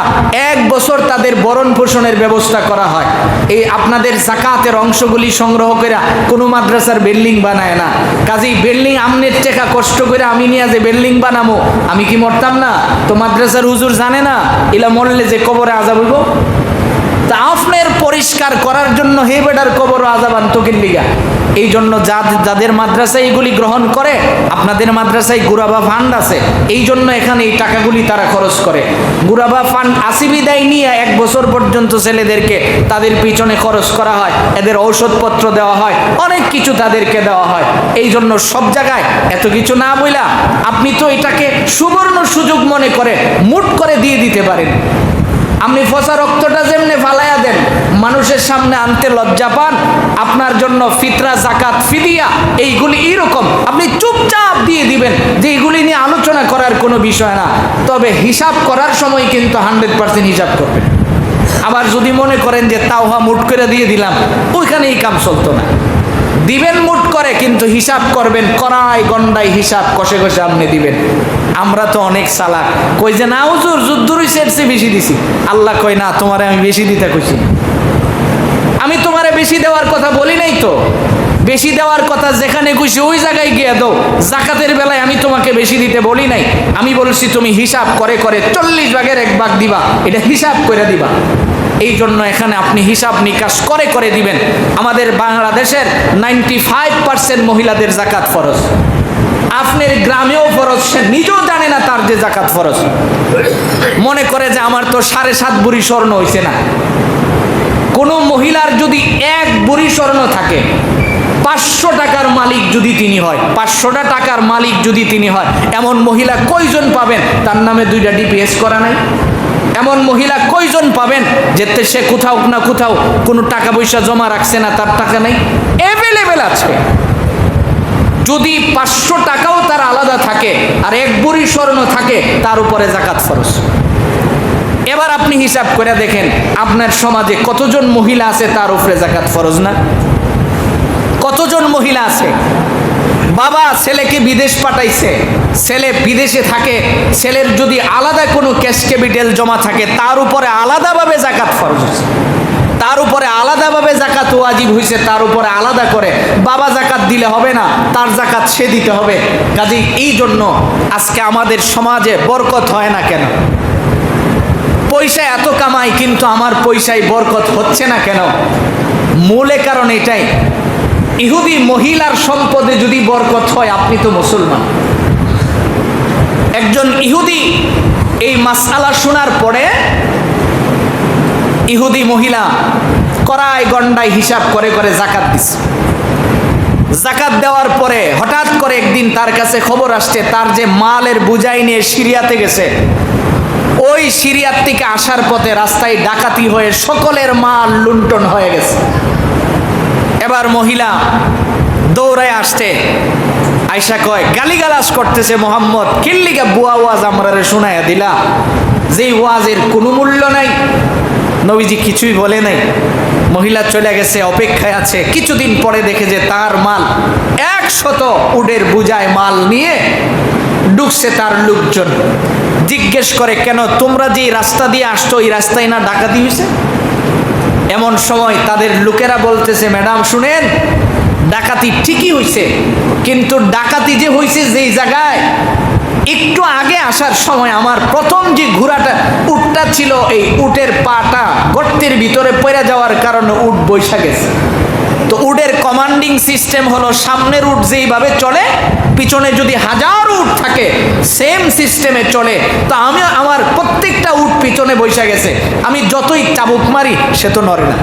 1 বছর তাদের ভরণ পোষণের ব্যবস্থা করা হয়। এই আপনাদের যাকাতের অংশগুলি সংগ্রহ করে কোনো মাদ্রাসার বিল্ডিং বানায় না। কাজেই বিল্ডিং আমনের টাকা কষ্ট করে আমি নিয়ে যে বিল্ডিং বানাবো, আমি কি মরতাম না? তো মাদ্রাসার হুজুর জানে না এলা মরলে যে কবরে আযাব হইব? তা আপনার পরিষ্কার করার জন্য হে বেটার কবর আযাব আনতো কিল্লিগা। এই জন্য যাদের মাদ্রাসায় এগুলি গ্রহণ করে, আপনাদের মাদ্রাসায় গুরাবা ফান্ড আছে, এই জন্য এখানে এই টাকাগুলি তারা খরচ করে। গুরাবা ফান্ড আসিবিদায় নিয়ে 1 বছর পর্যন্ত ছেলেদেরকে তাদের পিছনে খরচ করা হয়, এদের ঔষধপত্র দেওয়া হয়, অনেক কিছু তাদেরকে দেওয়া হয়। এই জন্য সব জায়গায় এত কিছু না বইলা আপনি তো এটাকে সুবর্ণ সুযোগ মনে করে মুট করে দিয়ে দিতে পারেন। আপনি ফসা রক্তটা যেমনি ফালাইয়া দেন, মানুষের সামনে আনতে লজ্জা পান, আপনার জন্য ফিতরা, জাকাত, ফিদিয়া এইগুলি এইরকম আপনি চুপচাপ দিয়ে দিবেন, যে এইগুলি নিয়ে আলোচনা করার কোনো বিষয় না। তবে হিসাব করার সময় কিন্তু 100% হিসাব করবেন। আবার যদি মনে করেন যে তাওহা মুট করে দিয়ে দিলাম, ওইখানে এই কাম চলতো না। দিবেন মুট করে, কিন্তু হিসাব করবেন, কড়াই গন্ডাই হিসাব কষে কষে আপনি দিবেন। আমরা তো অনেক চালাক, কই যে না হুজুর যুদ্ধ রইছে এর চেয়ে বেশি দিছি। আল্লাহ কই না, তোমারে আমি বেশি দিতে কইছি, আমি তোমারে বেশি দেওয়ার কথা বলি নাই তো। বেশি দেওয়ার কথা যেখানে কইছি ওই জায়গায় গিয়ে দাও। জাকাতের বেলায় আমি তোমাকে বেশি দিতে বলি নাই, আমি বলছি তুমি হিসাব করে করে 40 ভাগের 1 ভাগ দিবা, এটা হিসাব করে দিবা। এই জন্য এখানে আপনি হিসাব নিকাশ করে করে দিবেন। আমাদের বাংলাদেশের 95% মহিলাদের জাকাত ফরজ, আপনার গ্রামেও ফরজ, সে নিজেও জানে না তার যে জাকাত ফরজ। মনে করে যে আমার তো 7.5 ভরি স্বর্ণ হইছে না। কোনো মহিলার যদি 1 ভরি স্বর্ণ থাকে, 500 টাকার মালিক যদি তিনি হয়, 500টা টাকার মালিক যদি তিনি হয়, এমন মহিলা কয়জন পাবেন তার নামে 2টা ডিপিএস করা নাই? এমন মহিলা কয়জন পাবেন যেতে সে কোথাও না কোথাও কোনো টাকা পয়সা জমা রাখছে না, তার টাকা নেই? অ্যাভেলেবেল আছে। যদি 500 টাকাও তার আলাদা থাকে আর 1 ভরি স্বর্ণ থাকে, তার উপরে জাকাত ফরজ। এবার আপনি হিসাব করে দেখেন আপনার সমাজে কতজন মহিলা আছে তার উপরে জাকাত ফরজ না? কতজন মহিলা আছে? বাবা ছেলেকে বিদেশ পাঠাইছে, ছেলে বিদেশে থাকে, ছেলের যদি আলাদা কোনো ক্যাশ ক্যাপিটাল জমা থাকে, তার উপরে আলাদাভাবে জাকাত ফরজ হয়েছে, তার উপরে আলাদাভাবে জাকাত ওয়াজিব হয়েছে, তার উপরে আলাদা করে। বাবা জাকাত দিলে হবে না, তার জাকাত সে দিতে হবে। কাজেই এই জন্য আজকে আমাদের সমাজে বরকত হয় না কেন? পয়সা এত কামাই, কিন্তু আমার পয়সায় বরকত হচ্ছে না কেন? মূলে কারণ এটাই, ইহুদি মহিলার সম্পদে যদি বরকত হয়, আপনি তো মুসলমান। একজন ইহুদি এই মাসআলা শোনার পরে, ইহুদি মহিলা কড়াই গন্ডায় হিসাব করে করে জাকাত দিচ্ছে। জাকাত দেওয়ার পরে হঠাৎ করে একদিন তার কাছে খবর আসছে, তার যে মালের বোঝাই নিয়ে সিরিয়াতে গেছে, ওই সিরিয়ার থেকে আসার পথে রাস্তায় ডাকাতি হয়ে সকলের মাল লুণ্ঠন হয়ে গেছে। এবার মহিলা দৌড়ায় আসছে, আয়সা কয়, গালিগালাজ করতেছে, মোহাম্মদ কিল্লিগা বুয়া ওয়াজ আমরারে শোনায়া দিলা, যেই ওয়াজের কোনো মূল্য নাই। নবীজি কিছুই বলে নাই। মহিলা চলে গেছে, অপেক্ষায় আছে। কিছুদিন পরে দেখে যে তার মাল 100 উটের বোঝায় মাল নিয়ে ঢুকছে তার লোকজন। জিজ্ঞেস করে, কেন তোমরা যে রাস্তা দিয়ে আসছো এই রাস্তায় না ডাকাতি হয়েছে? এমন সময় তাদের লোকেরা বলতেছে, ম্যাডাম শুনেন, ডাকাতি ঠিকই হয়েছে, কিন্তু ডাকাতি যে হয়েছে যেই জায়গায়, একটু আগে আসার সময় আমার প্রথম যে ঘোড়াটা উটটা ছিল, এই উটের পাটা গর্তের ভিতরে পড়ে যাওয়ার কারণে উট বৈশা গেছে। তো উটের কমান্ডিং সিস্টেম হলো সামনের উট যেইভাবে চলে, পিছনে যদি 1000 উট থাকে সেম সিস্টেমে চলে। তো আমি আমার প্রত্যেকটা উট পিছনে বৈশা গেছে, আমি যতই চাবুক মারি সে তো নড়ে না।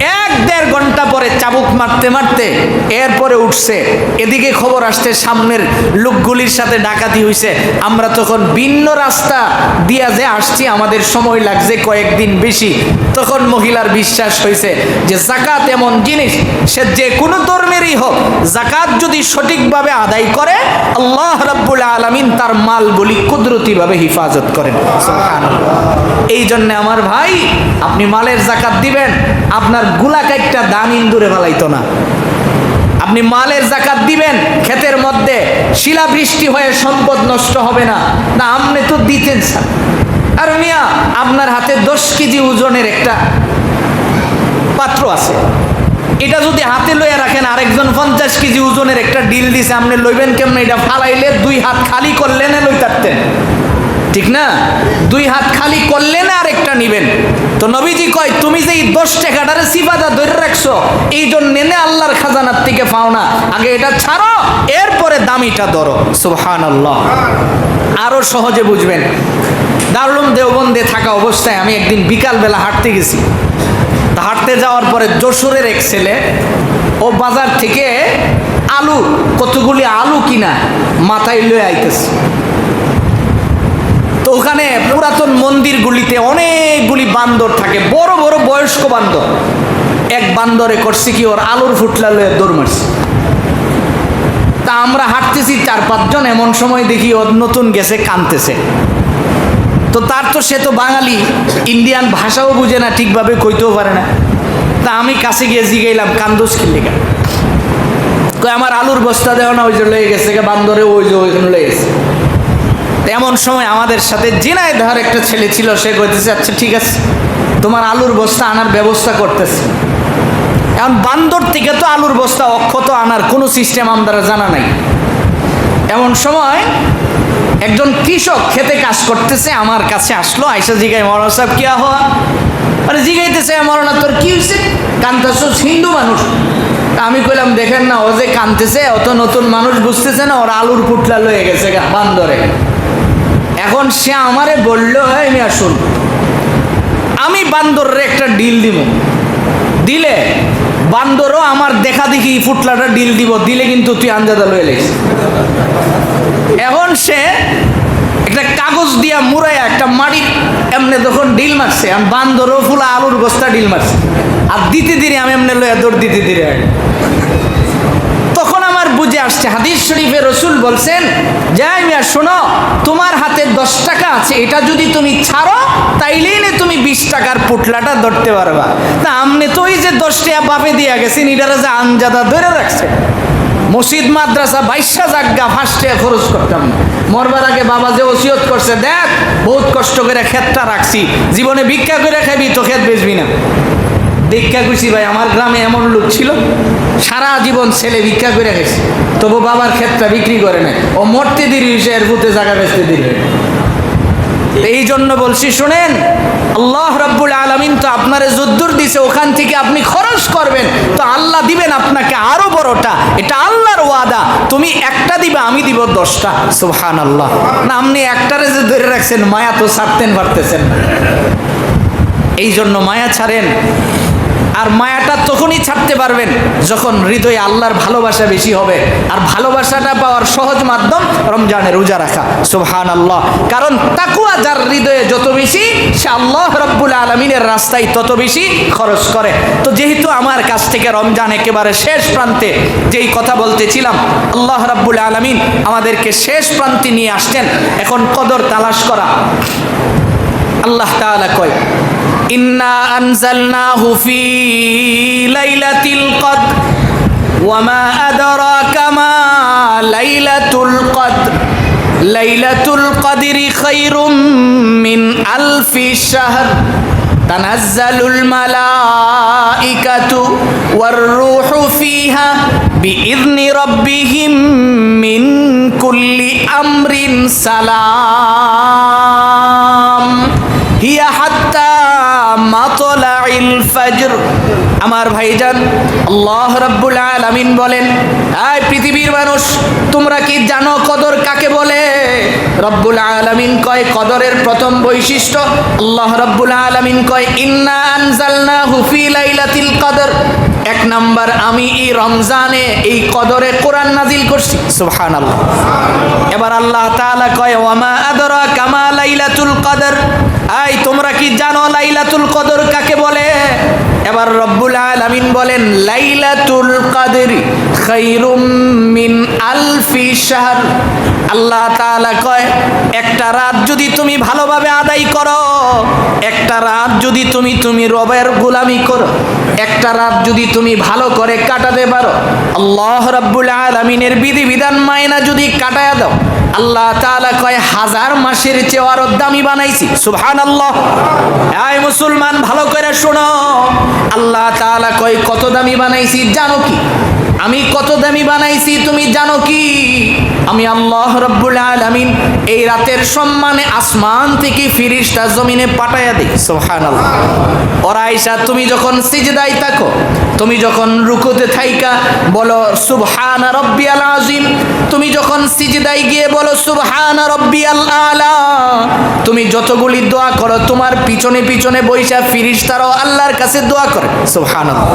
1-1.5 ঘন্টা পরে চাবুক মারতে মারতে এরপরে উঠছে। এদিকে খবর আসছে সামনের লোকগুলির সাথে ডাকাতি হয়েছে। আমরা তখন ভিন্ন রাস্তা দিয়া যে আসছি, আমাদের সময় লাগছে কয়েকদিন বেশি। তখন মহিলার বিশ্বাস হয়েছে যে জাকাত এমন জিনিস, সে যে কোনো ধর্মেরই হোক, জাকাত যদি সঠিকভাবে আদায় করে আল্লাহ রাব্বুল আলামিন তার মালগুলি কুদরতিভাবে হিফাজত করেন। সুবহানাল্লাহ। এই জন্য আমার ভাই, আপনি মালের জাকাত দিবেন, আপনার গুলা কাইটটা দান ইন্দুরে ফেলাইতো না। আপনি মালের জাকাত দিবেন, ক্ষেতের মধ্যে শিলাবৃষ্টি হয়ে সম্পদ নষ্ট হবে না। না, আপনি তো দিতেন স্যার। আর মিয়া, আপনার হাতে 10 কেজি ওজনের একটা পাত্র আছে, এটা যদি হাতে লইয়া রাখেন, আরেকজন 50 কেজি ওজনের একটা ডিল দিছে, আপনি লইবেন কেমন? এটা ফালাইলে 2 হাত খালি করলেন লই থাকতেন, ঠিক না? 2 হাত খালি করলেন আরেকটা নিবেন। তো নবীজি কয়, তুমি যে এই 10 টাকাটারে সিফাদা ধরে রাখছো, এই জন্য আল্লাহর খাজানার থেকে পাও না, আগে এটা ছাড়ো, এরপরে দামিটা ধরো। সুবহানাল্লাহ। আরো সহজে বুঝবেন, দারুল দেওবন্দে থাকা অবস্থায় আমি একদিন বিকালবেলা হাঁটতে গেছি। তা হাঁটতে যাওয়ার পরে যশোরের এক ছেলে, ও বাজার থেকে আলু, কতগুলি আলু কিনা মাথায় লয়ে আইতেছে। তো ওখানে পুরাতন মন্দিরগুলিতে অনেকগুলি বান্দর থাকে, বড় বড় বয়স্ক বান্দর। এক বান্দরে করছে কি, ওর আলুর ফুটলা লয়ে দৌড় মারছে। তা আমরা হাঁটতেছি 4-5 জন, এমন সময় দেখি ওর নতুন গেছে, কানতেছে। তো তার তো, সে তো বাঙালি, ইন্ডিয়ান ভাষাও বুঝে না, ঠিকভাবে কইতেও পারে না। তা আমি কাছে গিয়ে জিগাইলাম, কান্দোস কিল্লিগা? কই, আমার আলুর বস্তা দেও না, ওই যে লয়ে গেছে বান্দরে, ওই যে ওইখানে লয়ে গেছে। এমন সময় আমাদের সাথে ঝিনাইদহের একটা ছেলে ছিল, সে কইতেছে, আচ্ছা ঠিক আছে, তোমার আলুর বস্তা আনার ব্যবস্থা করতেছে। এখন বান্দর থেকে তো আলুর বস্তা অক্ষত আনার কোনো সিস্টেম আমাদের জানা নাই। এমন সময় একজন কৃষক খেতে কাজ করতেছে, আমার কাছে আসলো, আইসা জিগাই, মৌলানা সাহেব কি হওয়া? আরে জিগাইতেছে, মৌলানা তোর কি হয়েছে, কানতেছস? হিন্দু মানুষ। আমি কইলাম, দেখেন না, ও যে কানতেছে, অত নতুন মানুষ বুঝতেছে না, ওর আলুর পুটলা লয়ে গেছে বান্দরে। এখন সে আমারে বললো, এই মিয়া শুন, আমি বান্দরের একটা ডিল দিব, দিলে বান্দরও আমার দেখা দেখি ফুটলাটা ডিল দিব, দিলে কিন্তু তুই আঞ্জাদা লয়ে লেগেছিস। এখন সে একটা কাগজ দিয়া মুড়াইয়া একটা মাটি এমনি যখন ডিল মারছে, আমি বান্দরও ফুলা আলুর বস্তা ডিল মারছে, আর দিতে দিরে আমি এমনি লইয়া দৌড় দিতে দিরে। তখন আমার বুঝে আসছে, হাদিস শরীফে রসুল বলছেন, যাই মিয়া শোনো, তোমার হাতে 10 টাকা আছে, এটা যদি তুমি ছাড়ো তাইলেই না তুমি 20 টাকার পুটলাটা ধরতে পারবা। তা আমনে তো ওই যে 10 টাকা বাপে দিয়া গেছেন, এটারা যে আঞ্জাদা ধরে রাখছে। মসজিদ মাদ্রাসা 22 জায়গা 5 টাকা খরচ করতাম না। মরবার আগে বাবা যে ওসিয়ত করছে, দেখ বহুত কষ্ট করে ক্ষেতটা রাখছি, জীবনে ভিক্ষা করে খাবি তো ক্ষেত বেচবি না। ভিক্ষা করছি ভাই, আমার গ্রামে এমন লোক ছিল, সারা জীবন ছেলে ভিক্ষা করে গেছে, তবু বাবার ক্ষেতটা বিক্রি করে নেয়। ও মরতে দেরি হয়েছে, এর ভূতে জায়গা বেচতে দেরি হয়। এই জন্য বলছি, শুনেন, আল্লাহ রাব্বুল আলামিন তো আপনারে যদ্দুর দিছে, ওখান থেকে আপনি খরচ করবেন, তো আল্লাহ দিবেন আপনাকে আরো বড়টা। এটা আল্লাহর ওয়াদা, তুমি একটা দিবে, আমি দিব 10টা। সুবহানাল্লাহ। না, আপনি একটারে যে ধরে রাখছেন, মায়া তো ছাড়তেন পারতেছেন না। এই জন্য মায়া ছাড়েন। আর মায়াটা তখনই ছাড়তে পারবেন যখন হৃদয়ে আল্লাহর ভালোবাসা বেশি হবে। আর ভালোবাসাটা পাওয়ার সহজ মাধ্যম রমজানে রোজা রাখা। সুবহানাল্লাহ। কারণ তাকওয়া যার হৃদয়ে যত বেশি, সে আল্লাহ রাব্বুল আলামিনের রাস্তায় তত বেশি খরচ করে। তো যেহেতু আমার কাছ থেকে রমজান একেবারে শেষ প্রান্তে, যেই কথা বলতেছিলাম, আল্লাহ রাব্বুল আলামিন আমাদেরকে শেষ প্রান্তে নিয়ে আসছেন, এখন কদর তালাশ করা। আল্লাহ তাআলা কয়, ইন্না আনজালনাহু ফি লাইলাতিল কদর ওয়া মা আদরাকা মা লাইলাতুল কদর লাইলাতুল কদরি খায়রুম মিন আলফি শাহর তানাজ্জালুল মালাইকাতু ওয়ার রূহু ফিহা বিইذনি রাব্বিহিম মিন কুল্লি আমরিন সালাম হিয়া হাত্তা মাতলাইল ফজর। আমার ভাইজান, আল্লাহ রাব্বুল আলামিন বলেন, এই পৃথিবীর মানুষ, তোমরা কি জানো কদর কাকে বলে? রব্বুল আলামিন কয়, কদরের প্রথম বৈশিষ্ট্য, আল্লাহ রাব্বুল আলামিন কয়, ইন্না আনজালনাহু ফি লাইলাতিল কদর। এক নাম্বার, আমি এই রমজানে এই কদরে কোরআন নাজিল করছি। সুবহানাল্লাহ। এবার আল্লাহ তাআলা কয়, ওয়ামা আদরাকা মা লাইলাতুল কদর। এই তোমরা কি জানো লাইলাতুল কদর কাকে বলে? এবার রব্বুল আলামিন বলেন, লাইলাতুল কদরি খায়রুম মিন আলফি শাহর। আল্লাহ তাআলা কয়, একটা রাত যদি তুমি ভালোভাবে আদায় করো, একটা রাত যদি তুমি রবের গোলামি করো, একটা রাত যদি তুমি ভালো করে কাটাতে পারো, আল্লাহ রাব্বুল আলামিনের বিধিবিধান মাইনা যদি কাটায়া দাও, আল্লাহ তাআলা কয়, হাজার মাসের চেয়ে আরো দামি বানাইছি। সুবহানাল্লাহ। এই মুসলমান, ভালো করে শোনো, আল্লাহ তাআলা কয়, কত দামি বানাইছি জানো কি? আমি কত দামি বানাইছি তুমি জানো কি? আমি আল্লাহ রাব্বুল আলামিন এই রাতের সম্মানে আসমান থেকে ফেরেশতা জমিনে পাঠায়া দেই। সুবহানাল্লাহ। ওরা আয়েশা, তুমি যখন সিজদায় থাকো, তুমি যখন রুকুতে থাইকা বলো সুবহানা রাব্বিয়াল আযীম, তুমি যখন সিজদায় গিয়ে বলো সুবহানা রাব্বিয়াল আলা, তুমি যতগুলি দোয়া করো, তোমার পিছনে পিছনে বৈশা ফেরেশতারাও আল্লাহর কাছে দোয়া করে। সুবহানাল্লাহ।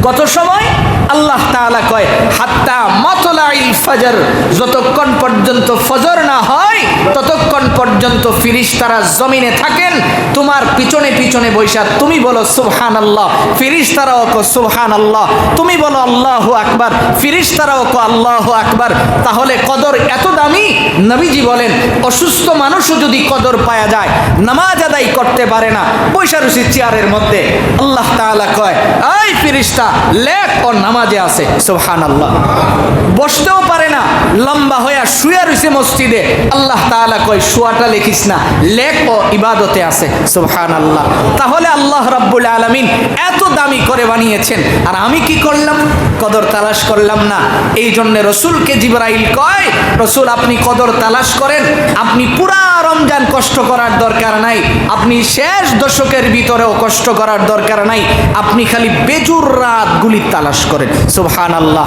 কত সময়? আল্লাহ তাআলা কয়, হাত্তা মাতলাইল ফজর, যতক্ষণ পর্যন্ত ফজর না হয় ততক্ষণ পর্যন্ত ফেরেশতারা জমিনে থাকেন, তোমার পিছনে পিছনে বৈশা তুমি বলো সুবহানাল্লাহ, ফেরেশতারাও কো সুবহানাল্লাহ, তুমি বলো আল্লাহু আকবার, ফেরেশতারাও কো আল্লাহু আকবার। তাহলে কদর এত দামি। নবীজি বলেন, অসুস্থ মানুষও যদি কদর পাওয়া যায়, নামাজ আদায় করতে পারে না, বৈশা রয়েছে চেয়ারের মধ্যে, আল্লাহ তাআলা কয়, এই ফেরেশতা লেখ, ও নামাজে আছে। সুবহানাল্লাহ। বসতেও পারে না, লম্বা হয়ে শুয়ে রয়েছে মসজিদে, আল্লাহ তাআলা কয়, শুয়াটা লিখিস না, লেখ, ও ইবাদতে আছে। সুবহানাল্লাহ। তাহলে আল্লাহ রাব্বুল আলামিন এত দামি করে বানিয়েছেন, আর আমি কি করলাম? কদর তালাশ করলাম না। এই জন্য রসুলকে জিবরাইল কয়, রসুল আপনি কদর তালাশ করেন, আপনি পুরা রমজান কষ্ট করার দরকার নাই, আপনি শেষ দশকের ভিতরেও কষ্ট করার দরকার নাই, আপনি খালি বেজুর রাতগুলি তালাশ করেন। সুবহানাল্লাহ।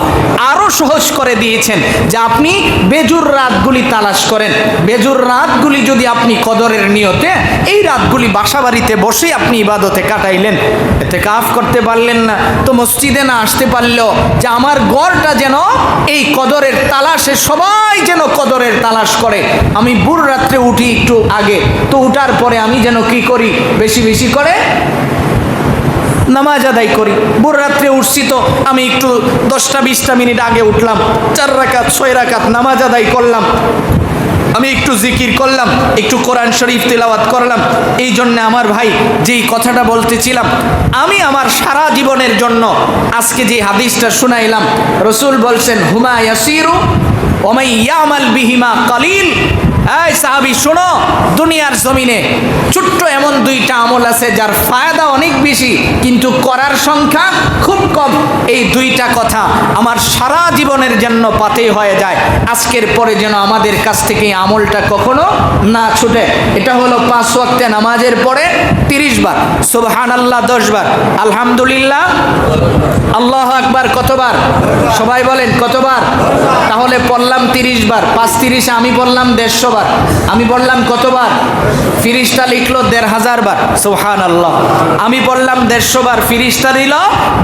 আরো সহজ করে দিয়েছেন যে আপনি বেজুর রাতগুলি তালাশ করেন। বেজুর রাতগুলি যদি আপনি কদরের নিয়তে এই রাতগুলি বাসা বাড়িতে বসে আপনি ইবাদতে কাটাইলেন, এতে কাফ করতে পারলেন না, তো মসজিদে না আসতে পারলেও যে আমার ঘরটা যেন এই কদরের তালাশে, সবাই যেন কদরের তালাশ করে। আমি ভোর রাত্রে উঠি একটু আগে, তো উঠার পরে আমি যেন কি করি, বেশি বেশি করে নামাজ আদায় করি। ভোর রাত্রে উঠছি, তো আমি একটু 10-20 মিনিট আগে উঠলাম, 4 রাকাত 6 রাকাত নামাজ আদায় করলাম, আমি একটু জিকির করলাম, একটু কোরআন শরীফ তিলাওয়াত করলাম। এই জন্য আমার ভাই, যেই কথাটা বলতেছিলাম, আমি আমার সারা জীবনের জন্য আজকে যে হাদিসটা শুনাইলাম, রসুল বলছেন, হুমা ইয়াসিরু ওয়া মান ইয়ামাল বিহিমা কালিল। এই সাহাবী শোনো, দুনিয়ার জমিনে ছোট্ট এমন 2টা আমল আছে যার ফায়দা অনেক বেশি, কিন্তু করার সংখ্যা খুব কম। এই 2টা কথা আমার সারা জীবনের জন্য পাতেই হয়ে যায়। আজকের পরে যেন আমাদের কাছ থেকে এই আমলটা কখনো না ছুটে। এটা হলো 5 ওয়াক্তে নামাজের পরে 30 বার সুবহানাল্লাহ, 10 বার আলহামদুলিল্লাহ, আল্লাহু আকবার কতবার? সবাই বলেন কতবার? তাহলে পড়লাম 30 বার, 5-30, আমি বললাম 150 বার, আমি বললাম কতবার? ফিরিস্তা লিখলো 1500 বার। সুবহানাল্লাহ। আমি বললাম 150 বার, ফিরিস্তা দিল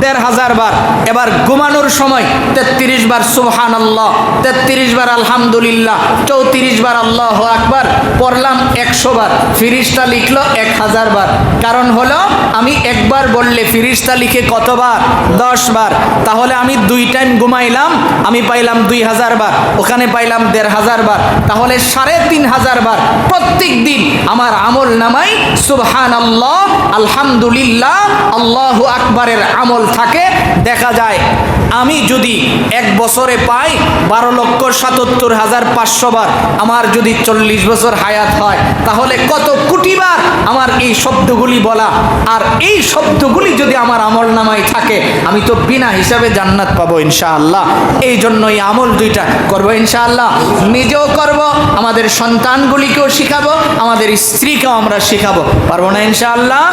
1500 বার। এবার ঘুমানোর সময় 33 বার সুবহানাল্লাহ, 33 বার আলহামদুলিল্লাহ, 34 বার আল্লাহু আকবার, পড়লাম 100 বার, ফিরিস্তা লিখলো 1000 বার। কারণ হলো আমি একবার বললে ফিরিস্তা লিখে কতবার? 10 বার। তাহলে আমি 2 টাইম ঘুমাইলাম, আমি পাইলাম 2000 বার, ওখানে পাইলাম 1500 বার, তাহলে 3500 বার প্রত্যেক দিন আমার আমল নামাই সুবহানাল্লাহ, আলহামদুলিল্লাহ, আল্লাহু আকবারের আমল থাকে। দেখা যায় আমি যদি এক বছরে পাই 12,77,500 বার, আমার যদি 40 বছর হায়াত হয়, তাহলে কত কোটি বার আমার এই শব্দগুলি বলা, আর এই শব্দগুলি যদি আমার আমল নামায় থাকে, আমি তো বিনা হিসাবে জান্নাত পাবো ইনশাআল্লাহ। এই জন্যই আমল দুইটা করবো ইনশাআল্লাহ, নিজেও করব, আমাদের সন্তানগুলিকেও শিখাবো, আমাদের স্ত্রীকেও আমরা শিখাবো, পারবো না ইনশাআল্লাহ?